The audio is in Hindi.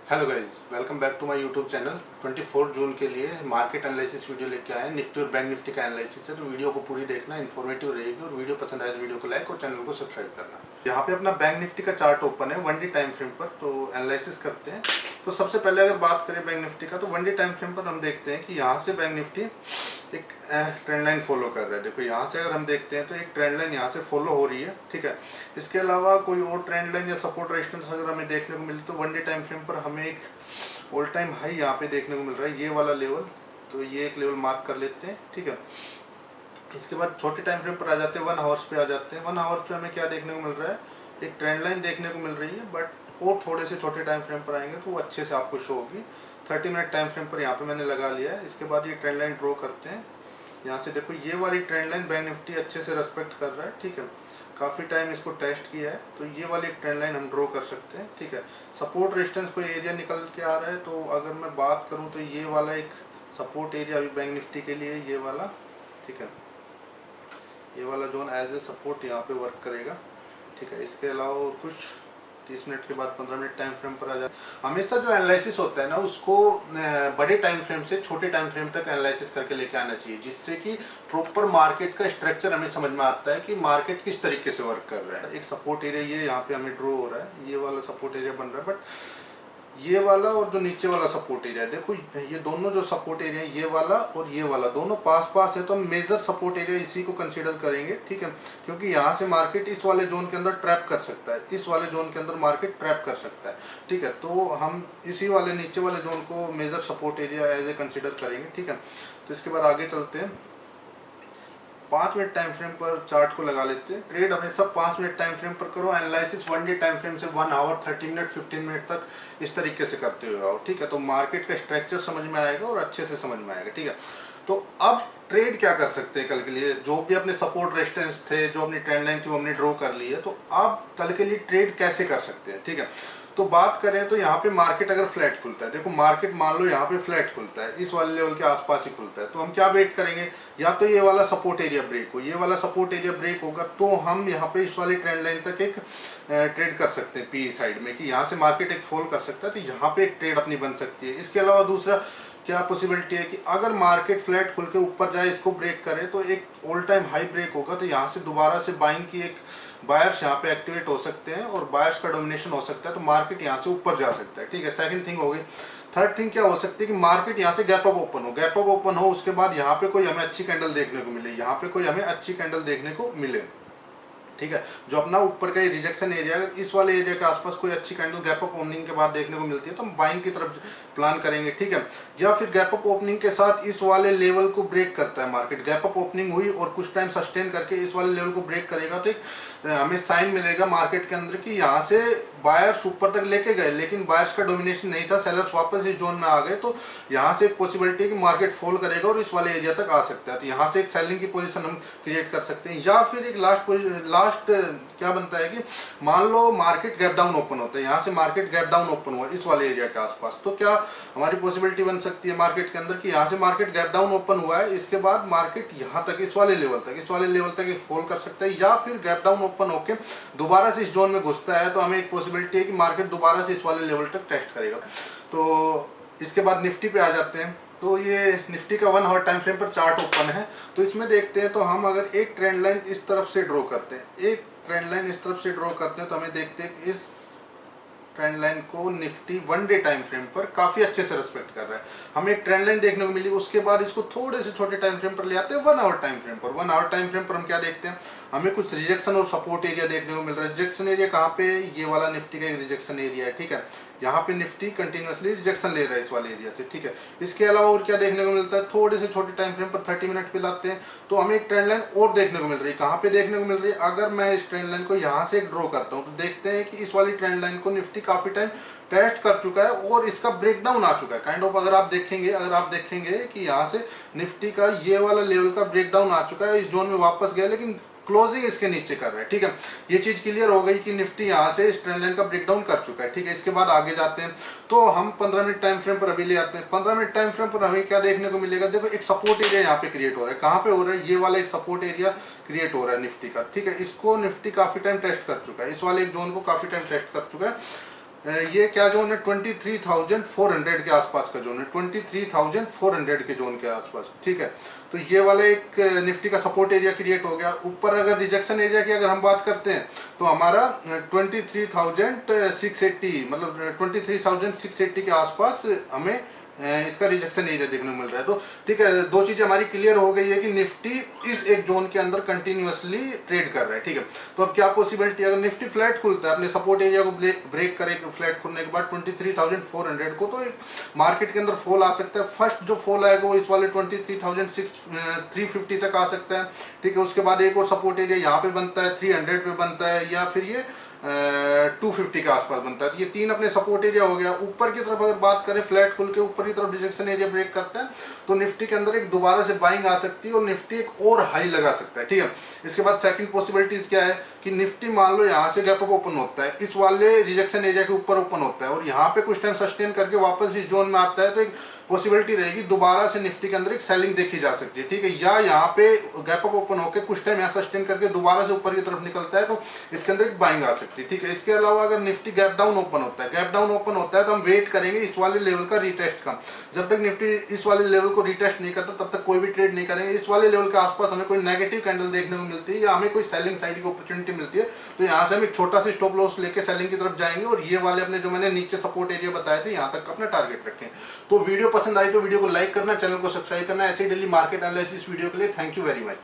Hello guys, welcome back to my YouTube channel. 24 जून के लिए मार्केट एनालिसिस वीडियो लेके आए हैं। निफ्टी और बैंक निफ्टी का एनालिसिस है, तो वीडियो को पूरी देखना, इन्फॉर्मेटिव रहेगी। और वीडियो पसंद आए तो वीडियो को लाइक और चैनल को सब्सक्राइब करना। यहाँ पे अपना बैंक निफ्टी का चार्ट ओपन है 1 डे टाइम फ्रेम पर, तो एनालिसिस करते हैं। तो सबसे पहले अगर बात करें बैंक निफ्टी का, तो 1 डे टाइम फ्रेम पर हम देखते हैं कि यहाँ से बैंक निफ्टी एक ट्रेंड लाइन फॉलो कर रहा है। देखो यहाँ से अगर हम देखते हैं तो एक ट्रेंड लाइन यहाँ से फॉलो हो रही है, ठीक है। इसके अलावा कोई और ट्रेंड लाइन या सपोर्ट रेजिस्टेंस अगर हमें देखने को मिले तो 1 डे टाइम फ्रेम पर हमें एक ऑल टाइम हाई यहाँ पे देखने को मिल रहा है, ये वाला लेवल। तो ये एक लेवल मार्क कर लेते हैं, ठीक है। इसके बाद छोटे टाइम फ्रेम पर आ जाते हैं, 1 आवर्स पे आ जाते हैं। 1 आवर्स पे हमें क्या देखने को मिल रहा है, एक ट्रेंड लाइन देखने को मिल रही है, बट और थोड़े से छोटे टाइम फ्रेम पर आएंगे तो वो अच्छे से आपको शो होगी। 30 मिनट टाइम फ्रेम पर यहाँ पे मैंने लगा लिया है। इसके बाद ये ट्रेंड लाइन ड्रॉ करते हैं। यहाँ से देखो ये वाली ट्रेंड लाइन बैंक निफ्टी अच्छे से रेस्पेक्ट कर रहा है, ठीक है। काफ़ी टाइम इसको टेस्ट किया है, तो ये वाली एक ट्रेंड लाइन हम ड्रॉ कर सकते हैं, ठीक है। सपोर्ट रेजिस्टेंस कोई एरिया निकल के आ रहा है, तो अगर मैं बात करूं तो ये वाला एक सपोर्ट एरिया अभी बैंक निफ्टी के लिए, ये वाला, ठीक है। ये वाला जोन एज ए सपोर्ट यहाँ पे वर्क करेगा, ठीक है। इसके अलावा और कुछ 30 मिनट के बाद 15 मिनट टाइम फ्रेम पर आ जाए। हमेशा जो एनालिसिस होता है ना, उसको बड़े टाइम फ्रेम से छोटे टाइम फ्रेम तक एनालिसिस करके लेके आना चाहिए, जिससे कि प्रॉपर मार्केट का स्ट्रक्चर हमें समझ में आता है कि मार्केट किस तरीके से वर्क कर रहा है। एक सपोर्ट एरिया ये यहाँ पे हमें ड्रॉ हो रहा है, ये वाला सपोर्ट एरिया बन रहा है, बट ये वाला और जो नीचे वाला सपोर्ट एरिया है, देखो ये दोनों जो सपोर्ट एरिया है, ये वाला और ये वाला, दोनों पास पास है, तो हम मेजर सपोर्ट एरिया इसी को कंसीडर करेंगे, ठीक है। क्योंकि यहाँ से मार्केट इस वाले जोन के अंदर ट्रैप कर सकता है, इस वाले जोन के अंदर मार्केट ट्रैप कर सकता है, ठीक है। तो हम इसी वाले नीचे वाले जोन को major support area as a consider करेंगे, ठीक है। तो इसके बाद आगे चलते हैं। 5 मिनट टाइम फ्रेम पर चार्ट को लगा लेते हैं। ट्रेड हमेशा 5 मिनट टाइम फ्रेम पर करो। एनालिसिस 1 डे टाइम फ्रेम से 1 आवर 30 मिनट 15 मिनट तक इस तरीके से करते हुए आओ, ठीक है। तो मार्केट का स्ट्रक्चर समझ में आएगा और अच्छे से समझ में आएगा, ठीक है। तो अब ट्रेड क्या कर सकते हैं कल के लिए, जो भी अपने सपोर्ट रेजिस्टेंस थे, जो अपनी ट्रेंड लाइन थी वो हमने ड्रॉ कर ली है, तो अब कल के लिए ट्रेड कैसे कर सकते हैं, ठीक है। तो बात करें तो यहाँ पे मार्केट अगर फ्लैट खुलता है, देखो मार्केट मान लो यहाँ पे फ्लैट खुलता है, इस वाले लेवल के आसपास ही खुलता है, तो हम क्या वेट करेंगे, या तो ये वाला सपोर्ट एरिया ब्रेक हो, ये वाला सपोर्ट एरिया ब्रेक होगा तो हम यहाँ पे इस वाली ट्रेंड लाइन तक एक ट्रेड कर सकते हैं पी साइड में, कि यहाँ से मार्केट एक फॉल कर सकता है, तो यहाँ पे एक ट्रेड अपनी बन सकती है। इसके अलावा दूसरा क्या पॉसिबिलिटी है कि अगर मार्केट फ्लैट खुल के ऊपर जाए, इसको ब्रेक करे, तो एक ऑल टाइम हाई ब्रेक होगा, तो यहाँ से दोबारा से बाइंग की एक बायर्स यहाँ पे एक्टिवेट हो सकते हैं और बायर्स का डोमिनेशन हो सकता है, तो मार्केट यहाँ से ऊपर जा सकता है, ठीक है। सेकंड थिंग हो गई। थर्ड थिंग क्या हो सकती है कि मार्केट यहाँ से गैप अप ओपन हो, गैप अप ओपन हो, उसके बाद यहाँ पे कोई हमें अच्छी कैंडल देखने को मिले, यहाँ पे कोई हमें अच्छी कैंडल देखने को मिले, ठीक है। जो अपना ऊपर का रिजेक्शन एरिया, इस वाले एरिया के आसपास कोई अच्छी कैंडल गैप अप ओपनिंग के बाद देखने को मिलती है, तो हम बाइंग की तरफ प्लान करेंगे, ठीक है। या फिर गैप अप ओपनिंग के साथ इस वाले लेवल को ब्रेक करता है मार्केट, गैप अप ओपनिंग हुई और कुछ टाइम सस्टेन करके इस वाले लेवल को ब्रेक करेगा, तो एक हमें साइन मिलेगा मार्केट के अंदर कि यहाँ से बायर्स ऊपर तक लेके गए, लेकिन बायर्स का डोमिनेशन नहीं था, सेलर्स वापस इस जोन में आ गए, तो यहाँ से एक पॉसिबिलिटी है कि मार्केट फॉल करेगा और इस वाले एरिया तक आ सकता है, तो यहाँ से एक सेलिंग की पोजीशन हम क्रिएट कर सकते हैं। या फिर एक लास्ट क्या बनता है कि मान लो मार्केट गैप डाउन ओपन होता है, यहाँ से मार्केट गैप डाउन ओपन हुआ इस वाले एरिया के आसपास, तो क्या हमारी पॉसिबिलिटी बन सकती है मार्केट के अंदर कि यहाँ से मार्केट गैप डाउन ओपन हुआ है, इसके बाद मार्केट यहाँ तक इस वाले लेवल तक एक फॉल कर सकता है, या फिर गैप डाउन ओपन होकर दोबारा से इस जोन में घुसता है, तो हमें एक पॉसिबिलिटी है कि मार्केट दोबारा से इस वाले लेवल तक टेस्ट करेगा। तो इसके बाद निफ्टी पे आ जाते हैं। तो ये निफ्टी का 1 आवर टाइम फ्रेम पर चार्ट ओपन है, तो इसमें देखते हैं, तो हम अगर एक ट्रेंड लाइन इस तरफ से ड्रॉ करते हैं, एक ट्रेंड लाइन इस तरफ से ड्रॉ करते हैं, तो हमें देखते हैं कि इस ट्रेंड लाइन को निफ्टी 1 डे टाइम फ्रेम पर काफी अच्छे से रेस्पेक्ट कर रहा है। हमें एक ट्रेंड लाइन देखने को मिली, उसके बाद इसको थोड़े से छोटे टाइम फ्रेम पर ले आते हैं 1 आवर टाइम फ्रेम पर। 1 आवर टाइम फ्रेम पर हम क्या देखते हैं, हमें कुछ रिजेक्शन और सपोर्ट एरिया देखने को मिल रहा है। रिजेक्शन एरिया कहाँ पे, ये वाला निफ्टी का एक रिजेक्शन एरिया है, ठीक है। यहाँ पे निफ्टी कंटिन्यूअसली रिजेक्शन ले रहा है इस वाले एरिया से, ठीक है। इसके अलावा और क्या देखने को मिलता है, थोड़े से छोटे टाइम फ्रेम पर 30 मिनट पे लाते हैं, तो हमें एक ट्रेंड लाइन और देखने को मिल रही है। कहाँ पे देखने को मिल रही है, अगर मैं इस ट्रेंड लाइन को यहाँ से ड्रॉ करता हूँ, तो देखते हैं कि इस वाली ट्रेंड लाइन को निफ्टी काफी टाइम टेस्ट कर चुका है और इसका ब्रेकडाउन आ चुका है काइंड ऑफ। अगर आप देखेंगे कि यहाँ से निफ्टी का ये वाला लेवल का ब्रेकडाउन आ चुका है, इस जोन में वापस गया, लेकिन क्लोजिंग इसके नीचे कर रहा है, ठीक है। ये चीज क्लियर हो गई कि निफ्टी यहाँ से इस ट्रेंड लाइन का ब्रेकडाउन कर चुका है, ठीक है। इसके बाद आगे जाते हैं, तो हम 15 मिनट टाइम फ्रेम पर अभी ले आते हैं। 15 मिनट टाइम फ्रेम पर हमें क्या देखने को मिलेगा, देखो एक सपोर्ट एरिया यहाँ पे क्रिएट हो रहा है। कहाँ पे हो रहा है, ये वाला एक सपोर्ट एरिया क्रिएट हो रहा है निफ्टी का, ठीक है। इसको निफ्टी काफी टाइम टेस्ट कर चुका है, इस वाले एक जोन को काफी टाइम टेस्ट कर चुका है। ये क्या जोन है 23,400 के आसपास का जोन है, 23,400 के जोन के आसपास, ठीक है। तो ये वाला एक निफ्टी का सपोर्ट एरिया क्रिएट हो गया। ऊपर अगर रिजेक्शन एरिया की अगर हम बात करते हैं तो हमारा 23,680 मतलब 23,680 के आसपास हमें इसका रिजेक्शन एरिया देखने को मिल रहा है। तो ठीक है, दो चीजें हमारी क्लियर हो गई है कि निफ्टी इस एक जोन के अंदर कंटिन्यूअसली ट्रेड कर रहा है, ठीक है। तो अब क्या पॉसिबिलिटी, अगर निफ्टी फ्लैट खुलता है अपने सपोर्ट एरिया को ब्रेक करे, फ्लैट खुलने के बाद 23,400 को, तो एक मार्केट के अंदर फॉल आ सकता है। फर्स्ट जो फॉल आएगा वो इस वाले 23,350 तक आ सकता है, ठीक है। उसके बाद एक और सपोर्ट एरिया यहाँ पे बनता है, 300 पे बनता है, या फिर ये 250 के आसपास बनता है। तो ये तीन अपने सपोर्ट एरिया हो गया। ऊपर की तरफ अगर बात करें, फ्लैट खुल के ऊपर की तरफ रिजेक्शन एरिया ब्रेक करता है तो निफ्टी के अंदर एक दोबारा से बाइंग आ सकती है और निफ्टी एक और हाई लगा सकता है, ठीक है। इसके बाद सेकंड पॉसिबिलिटीज क्या है कि निफ्टी मान लो यहाँ से गैप अप ओपन होता है, इस वाले रिजेक्शन एरिया के ऊपर ओपन होता है और यहाँ पे कुछ टाइम सस्टेन करके वापस इस जोन में आता है, तो एक पॉसिबिलिटी रहेगी दोबारा से निफ्टी के अंदर एक सेलिंग देखी जा सकती है, ठीक है। या यहाँ पे गैप अप ओपन होकर कुछ टाइम यहाँ सस्टेन करके दोबारा से ऊपर की तरफ निकलता है तो इसके अंदर एक बाइंग आ सकती है, ठीक है। इसके अलावा अगर निफ्टी गैप डाउन ओपन होता है, गैप डाउन ओपन होता है तो हम वेट करेंगे इस वाले लेवल का रिटेस्ट का। जब तक निफ्टी इस वाले लेवल को रिटेस्ट नहीं करता तब तक कोई भी ट्रेड नहीं करेंगे। इस वाले लेवल के आसपास हमें कोई नेगेटिव कैंडल देखने को मिलती है या हमें कोई सेलिंग साइड की अपॉर्चुनिटी मिलती है तो यहाँ से हम एक छोटा सा स्टॉप लॉस लेके सेलिंग की तरफ जाएंगे और ये वाले अपने जो मैंने नीचे सपोर्ट एरिया बताए थे यहाँ तक अपना टारगेट रखें। तो वीडियो पसंद आई तो वीडियो को लाइक करना, चैनल को सब्सक्राइब करना ऐसे डेली मार्केट एनालिसिस वीडियो के लिए। Thank you very much.